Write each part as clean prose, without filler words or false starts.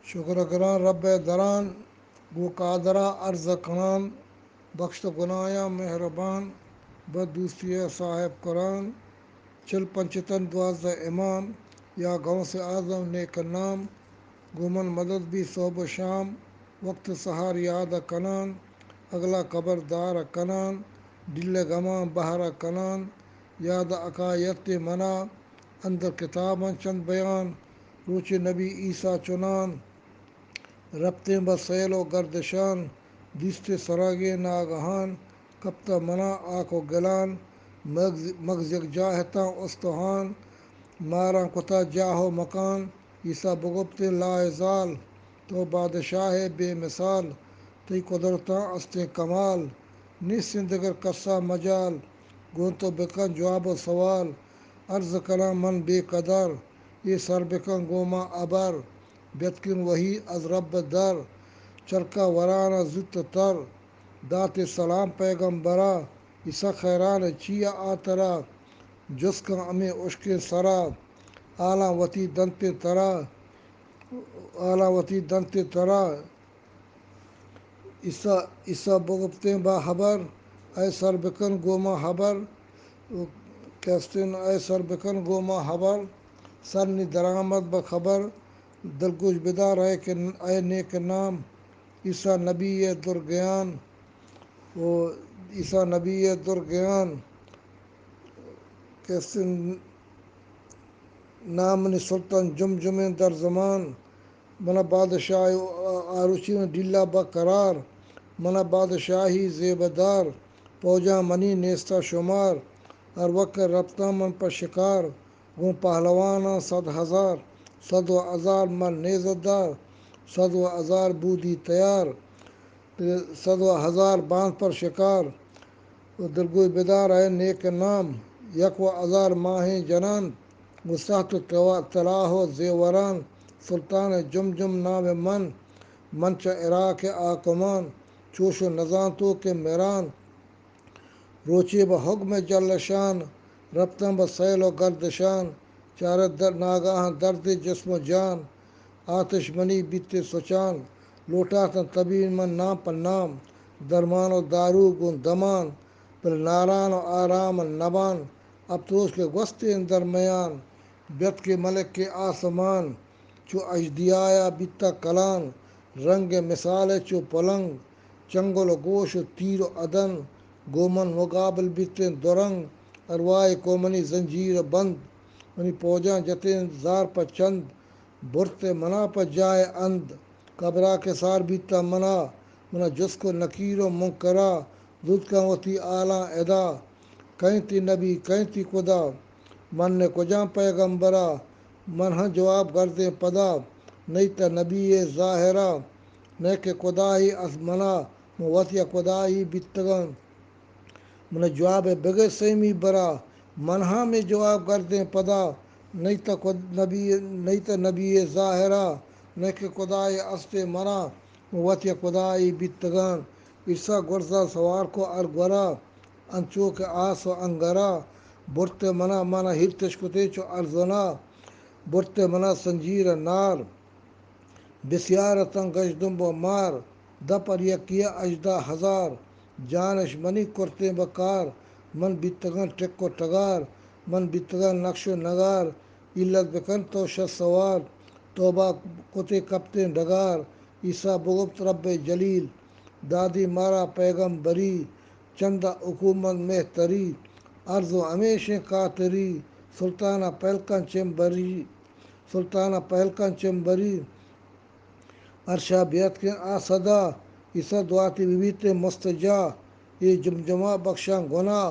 شکر گران رب دران گو قادرہ عرض کنان بخشت گنایا مہربان بدوستی صاحب قرآن چل پنچتن دوازدہ ایمان یا گاؤں سے اعظم نیک نام گومن مدد بھی صوب و شام وقت سہار یاد کنان اگلا قبر دار کنان دل گماں بہر کنان یاد عقایت منا اندر کتاباں چند بیان روچ نبی عیسیٰ چنان ربتے بسیل و گردشان دیست سراغے ناگہان کپتا منا آنکھ و گلان مغز یک جاہتا استحان ماراں کتا جاہو مکان عیسیٰ بگبتے لا ازال تو بادشاہ بے مثال تی قدرتاں استیں کمال نیسن دگر کسا مجال گون تو بکن جواب و سوال عرض کنا من بے قدر یہ سر بکن گوما ابر بیتکن وہی از رب در چرکا ورانا زت تر دات سلام پیغمبرا عیسیٰ خیران چیا آترا جس کا امی اشکے سرا آلاں وتی دنتے ترا عیسیٰ بگبتے با خبر اے سر بکن گوما خبر کیستن اے سر بکن گوما خبر سر نی درآمد بخبر دلگوش بدار اے نیک نام عیسیٰ نبی درگیان عیسیٰ نبی درگیان کیستن نامنی سلطان جمجمیں در زمان منا بادشاہ آروچی ڈیلا بقرار منا بادشاہی زیبدار پوجا منی نیستا شمار ہر وقت ربطہ من پر شکار گوں پہلوانا 100,000 100,000 من نیزدار 100,000 بودی تیار 100,000 باندھ پر شکار دلگوی بدار ہے نیک نام 1,000 ماہیں جنان گساخت تلاہ و زیوران سلطان جمجم نام منچ عراق آکمان چوش و نزان تو کے میران روچے بحکم جل شان ربطن بسیل و گردشان چارت در ناگاہ درد جسم و جان آتش منی بیتے سچان لوٹاتن طبیل من نام پر نام درمان و دارو گون دمان بل ناران و آرام نبان اب توش کے گوستے درمیان بیت کے ملک کے آسمان چو اجدیایا بیتا کلان رنگ مثال چو پلنگ چنگل و گوش و تیر و عدن گومن مقابل بیتیں درنگ اروائے کومنی زنجیر بند منی پوجاں جتیں زار پر چند برتے منا پر جائے اند قبرا کے سار بیتا منا جس کو نکیر و منکرا دودھ کا وتی آلاں ادا کہیں تی نبی کہیں تی خدا من نے کجاں پیغمبرا من ہاں جواب گردیں پدا نہیں تا نبی ظاہرہ نہیں کہ خدا ہی از منا موتیا خدا ہی بیتگن من جواب بغیر سیمی برا من ہاں میں جواب گردیں پدا نہیں تا نبی ظاہرہ نہیں کہ خدا ہی است منا موتیا خدا ہی بیتگن عیسیٰ گرزا سوار کو ارگورا انچو کے آس و انگرا برتے منا ہرتش کتے چو ارزنا برتے منا سنجیر نار بسیارتن گشدم و مار دپر یکیا اجدا 1000 جانش منی کرتے بکار من بیتگن ٹک و ٹگار من بیتگن نقش و نگار علت بکن تو سوار توبہ کتے کپتے ڈگار عیسیٰ بگبت رب جلیل دادی مارا پیغمبری چندہ حکومت مہتری عرض و ہمیشہ کاتری سلطانہ پہلکن چمبری عرشہ بیت کے آسدا عیسیٰ دعاتی بیتے مستجا یہ جمجمہ بخشاں گناہ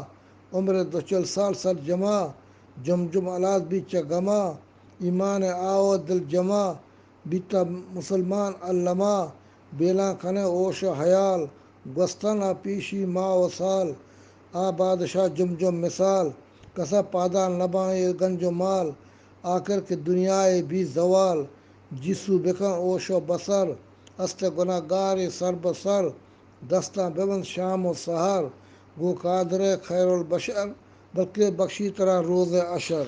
عمر 240 سال سر جمع جمجم الاز بیچ گما ایمان آو دل جمع بیتا مسلمان علمہ بیلاں کھنے اوش و حیال گستن پیشی ماہ و سال آ بادشاہ جمجم مثال کسا پادان نبائیں گنج و مال آخر کے دنیا بھی زوال جسو بکن اوش و بسر است گناہ گار سر بسر دستاں ببند شام و سحر گو قادر خیر البشر بلکہ بخشی طرح روز اشر